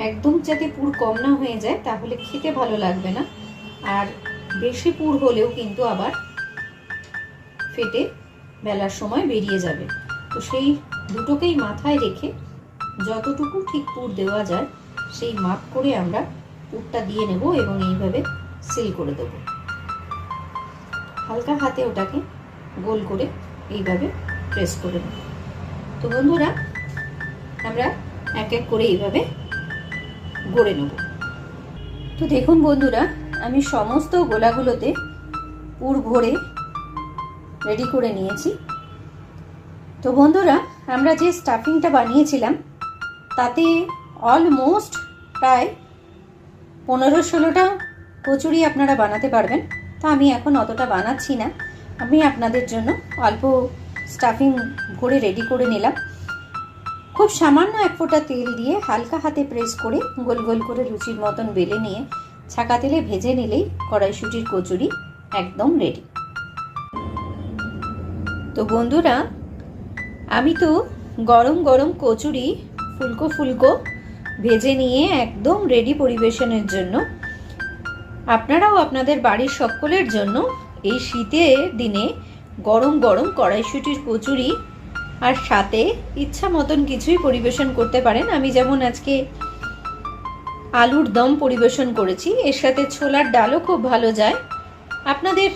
একদম যাতে পুর কম না হয়ে যায়, তাহলে খেতে ভালো লাগবে না। আর বেশি পুর হলেও কিন্তু আবার ফেটে বেলার সময় বেরিয়ে যাবে। তো সেই দুটোকেই মাথায় রেখে যতটুকু ঠিক পুর দেওয়া যায় সেই মাপ করে আমরা পুরটা দিয়ে নেব এবং এইভাবে সিল করে দেব। হালকা হাতে ওটাকে গোল করে এইভাবে প্রেস করে নেব। তো বন্ধুরা, আমরা এক এক করে এইভাবে গড়ে নেব। তো দেখুন বন্ধুরা, আমি সমস্ত গোলাগুলোতে পুর ভরে রেডি করে নিয়েছি। তো বন্ধুরা, আমরা যে স্টাফিংটা বানিয়েছিলাম তাতে অলমোস্ট প্রায় 15-16টা কচুরি আপনারা বানাতে পারবেন। তো আমি এখন অতটা বানাচ্ছি না, আমি আপনাদের জন্য অল্প স্টাফিং ভরে রেডি করে নিলাম। খুব সামান্য এক ফোঁটা তেল দিয়ে হালকা হাতে প্রেস করে গোল গোল করে লুচির মতন বেলে নিয়ে ছাকা তেলে ভেজে নিলেই কড়াইশুঁটির কচুরি একদম রেডি। তো বন্ধুরা, আমি তো গরম গরম কচুরি ফুলকো ফুলকো ভেজে নিয়ে একদম রেডি পরিবেশনের জন্য। আপনারাও আপনাদের বাড়ির সকলের জন্য এই শীতের দিনে গরম গরম কড়াইশুঁটির কচুরি আর সাথে ইচ্ছা মতন কিছুই পরিবেশন করতে পারেন। আমি যেমন আজকে আলুর দম পরিবেশন করেছি, এর সাথে ছোলার ডালও খুব ভালো যায়। আপনাদের